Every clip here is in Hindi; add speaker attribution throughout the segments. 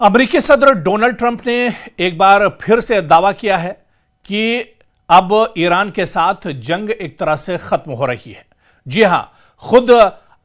Speaker 1: अमेरिकी सदर डोनाल्ड ट्रंप ने एक बार फिर से दावा किया है कि अब ईरान के साथ जंग एक तरह से खत्म हो रही है। जी हां, खुद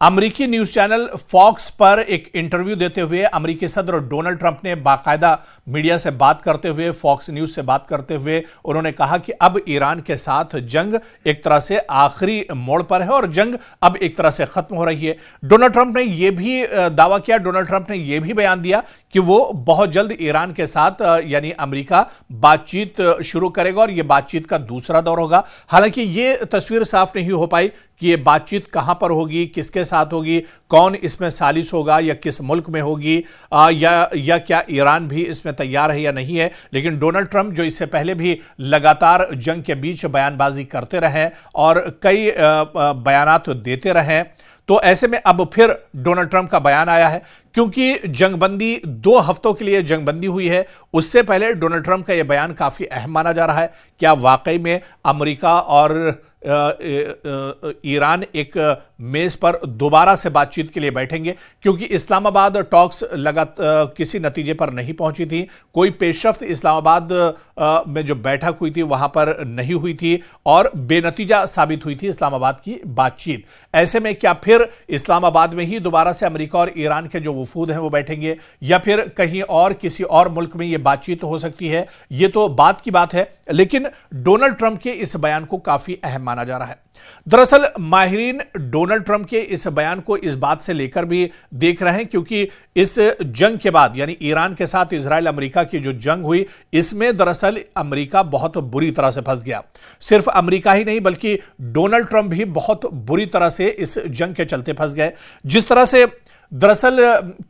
Speaker 1: अमेरिकी न्यूज चैनल फॉक्स पर एक इंटरव्यू देते हुए अमेरिकी सदर डोनाल्ड ट्रंप ने बाकायदा मीडिया से बात करते हुए, फॉक्स न्यूज से बात करते हुए उन्होंने कहा कि अब ईरान के साथ जंग एक तरह से आखिरी मोड़ पर है और जंग अब एक तरह से खत्म हो रही है। डोनाल्ड ट्रंप ने यह भी दावा किया, डोनाल्ड ट्रंप ने यह भी बयान दिया कि वो बहुत जल्द ईरान के साथ यानी अमेरिका बातचीत शुरू करेगा और यह बातचीत का दूसरा दौर होगा। हालांकि यह तस्वीर साफ नहीं हो पाई कि ये बातचीत कहां पर होगी, किसके साथ होगी, कौन इसमें सालिस होगा या किस मुल्क में होगी, या क्या ईरान भी इसमें तैयार है या नहीं है। लेकिन डोनाल्ड ट्रंप जो इससे पहले भी लगातार जंग के बीच बयानबाजी करते रहे और कई बयानात देते रहे, तो ऐसे में अब फिर डोनाल्ड ट्रंप का बयान आया है क्योंकि जंगबंदी 2 हफ्तों के लिए जंगबंदी हुई है। उससे पहले डोनाल्ड ट्रंप का यह बयान काफी अहम माना जा रहा है। क्या वाकई में अमेरिका और ईरान एक मेज पर दोबारा से बातचीत के लिए बैठेंगे? क्योंकि इस्लामाबाद टॉक्स किसी नतीजे पर नहीं पहुंची थी, कोई पेशरफ्त इस्लामाबाद में जो बैठक हुई थी वहां पर नहीं हुई थी और बेनतीजा साबित हुई थी इस्लामाबाद की बातचीत। ऐसे में क्या फिर इस्लामाबाद में ही दोबारा से अमेरिका और ईरान के जो वफूद हैं वो बैठेंगे या फिर कहीं और किसी और मुल्क में यह बातचीत हो सकती है? यह तो बात की बात है, लेकिन डोनाल्ड ट्रंप के इस बयान को काफी अहम माना जा रहा है। दरअसल माहिरीन डोनाल्ड ट्रंप के इस बयान को इस बात से लेकर भी देख रहे हैं क्योंकि इस जंग के बाद यानी ईरान के साथ इजराइल अमेरिका की जो जंग हुई, इसमें दरअसल अमेरिका बहुत बुरी तरह से फंस गया। सिर्फ अमेरिका ही नहीं बल्कि डोनाल्ड ट्रंप भी बहुत बुरी तरह से इस जंग के चलते फंस गए। जिस तरह से दरअसल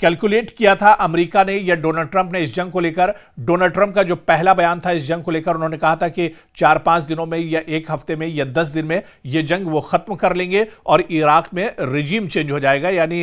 Speaker 1: कैलकुलेट किया था अमेरिका ने या डोनाल्ड ट्रंप ने इस जंग को लेकर, डोनाल्ड ट्रंप का जो पहला बयान था इस जंग को लेकर, उन्होंने कहा था कि 4-5 दिनों में या 1 हफ्ते में या 10 दिन में यह जंग वो खत्म कर लेंगे और इराक में रिजीम चेंज हो जाएगा, यानी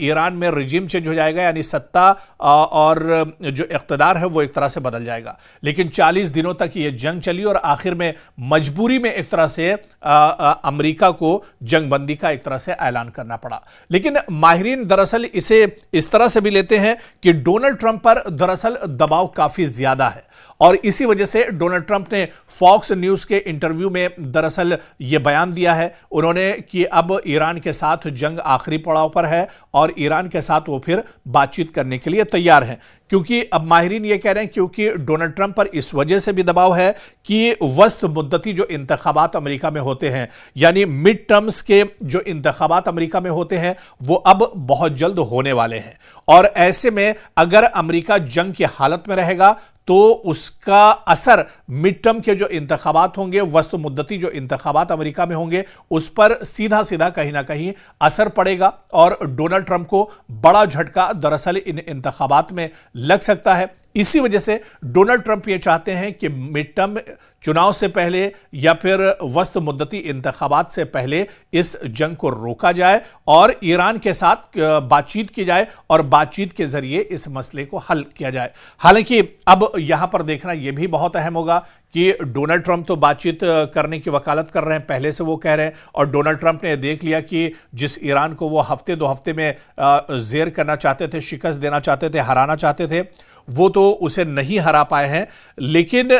Speaker 1: ईरान में रिजीम चेंज हो जाएगा, यानी सत्ता और जो इख्तिदार है वो एक तरह से बदल जाएगा। लेकिन 40 दिनों तक यह जंग चली और आखिर में मजबूरी में एक तरह से अमेरिका को जंगबंदी का एक तरह से ऐलान करना पड़ा। लेकिन माहिरीन दरअसल इसे इस तरह से भी लेते हैं कि डोनाल्ड ट्रंप पर दरअसल दबाव काफी ज्यादा है और इसी वजह से डोनाल्ड ट्रंप ने फॉक्स न्यूज के इंटरव्यू में दरअसल यह बयान दिया है उन्होंने कि अब ईरान के साथ जंग आखिरी पड़ाव पर है और ईरान के साथ वो फिर बातचीत करने के लिए तैयार हैं। क्योंकि अब माहिरीन यह कह रहे हैं क्योंकि डोनाल्ड ट्रंप पर इस वजह से भी दबाव है कि वस्त मुद्दती जो इंतखाबात अमेरिका में होते हैं, यानी मिड टर्म्स के जो इंतखाबात अमेरिका में होते हैं, वो अब बहुत जल्द होने वाले हैं और ऐसे में अगर अमेरिका जंग की हालत में रहेगा तो उसका असर मिड टर्म के जो इंतखाबात होंगे, वस्त मुद्दती जो इंतखाबात अमेरिका में होंगे, उस पर सीधा सीधा कहीं ना कहीं असर पड़ेगा और डोनाल्ड ट्रंप को बड़ा झटका दरअसल इन इंतखाबात में लग सकता है। इसी वजह से डोनाल्ड ट्रंप ये चाहते हैं कि मिड टर्म चुनाव से पहले या फिर वस्त मुद्दती इंतखाबात से पहले इस जंग को रोका जाए और ईरान के साथ बातचीत की जाए और बातचीत के जरिए इस मसले को हल किया जाए। हालांकि अब यहां पर देखना यह भी बहुत अहम होगा कि डोनाल्ड ट्रंप तो बातचीत करने की वकालत कर रहे हैं, पहले से वो कह रहे हैं और डोनाल्ड ट्रंप ने देख लिया कि जिस ईरान को वो हफ्ते 2 हफ्ते में जेर करना चाहते थे, शिकस्त देना चाहते थे, हराना चाहते थे, वो तो उसे नहीं हरा पाए हैं। लेकिन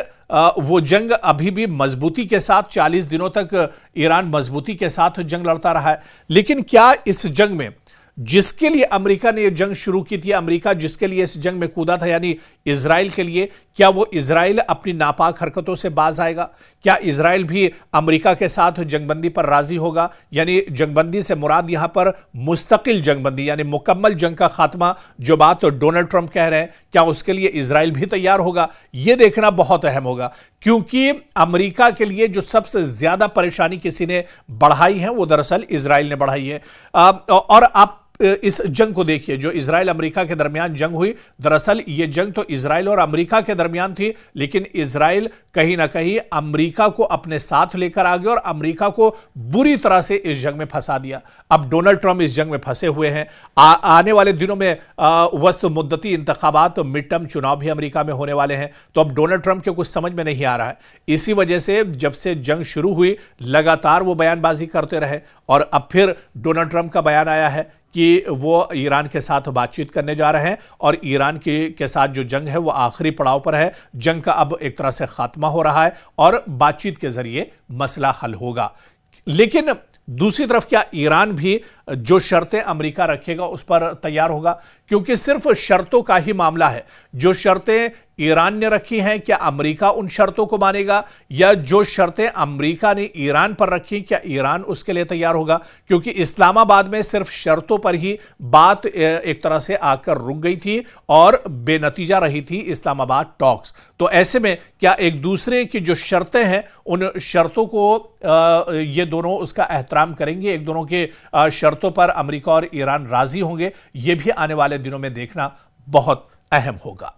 Speaker 1: वो जंग अभी भी मजबूती के साथ 40 दिनों तक ईरान मजबूती के साथ जंग लड़ता रहा है। लेकिन क्या इस जंग में जिसके लिए अमेरिका ने यह जंग शुरू की थी, अमेरिका जिसके लिए इस जंग में कूदा था यानी इजराइल के लिए, क्या वो इजराइल अपनी नापाक हरकतों से बाज आएगा? क्या इजराइल भी अमेरिका के साथ जंगबंदी पर राजी होगा? यानी जंगबंदी से मुराद यहां पर मुस्तकिल जंगबंदी यानी मुकम्मल जंग का खात्मा, जो बात डोनाल्ड ट्रंप कह रहे हैं, क्या उसके लिए इजराइल भी तैयार होगा? यह देखना बहुत अहम होगा क्योंकि अमेरिका के लिए जो सबसे ज्यादा परेशानी किसी ने बढ़ाई है वो दरअसल इजराइल ने बढ़ाई है। और आप इस जंग को देखिए जो इजराइल अमेरिका के दरमियान जंग हुई, दरअसल यह जंग तो इजराइल और अमेरिका के दरमियान थी, लेकिन इजराइल कहीं ना कहीं अमेरिका को अपने साथ लेकर आ गया और अमेरिका को बुरी तरह से इस जंग में फंसा दिया। अब डोनाल्ड ट्रंप इस जंग में फंसे हुए हैं। आने वाले दिनों में वस्त मुद्दती इंतखाबात, मिड टर्म चुनाव भी अमेरिका में होने वाले हैं, तो अब डोनाल्ड ट्रंप के कुछ समझ में नहीं आ रहा है। इसी वजह से जब से जंग शुरू हुई लगातार वो बयानबाजी करते रहे और अब फिर डोनाल्ड ट्रंप का बयान आया है कि वो ईरान के साथ बातचीत करने जा रहे हैं और ईरान के साथ जो जंग है वो आखिरी पड़ाव पर है। जंग का अब एक तरह से खात्मा हो रहा है और बातचीत के जरिए मसला हल होगा। लेकिन दूसरी तरफ क्या ईरान भी जो शर्तें अमेरिका रखेगा उस पर तैयार होगा? क्योंकि सिर्फ शर्तों का ही मामला है। जो शर्तें ईरान ने रखी हैं, क्या अमेरिका उन शर्तों को मानेगा, या जो शर्तें अमेरिका ने ईरान पर रखी क्या ईरान उसके लिए तैयार होगा? क्योंकि इस्लामाबाद में सिर्फ शर्तों पर ही बात एक तरह से आकर रुक गई थी और बेनतीजा रही थी इस्लामाबाद टॉक्स। तो ऐसे में क्या एक दूसरे की जो शर्तें हैं उन शर्तों को ये दोनों उसका एहतराम करेंगे, एक दोनों के शर्तों पर अमेरिका और ईरान राजी होंगे? ये भी आने वाले दिनों में देखना बहुत अहम होगा।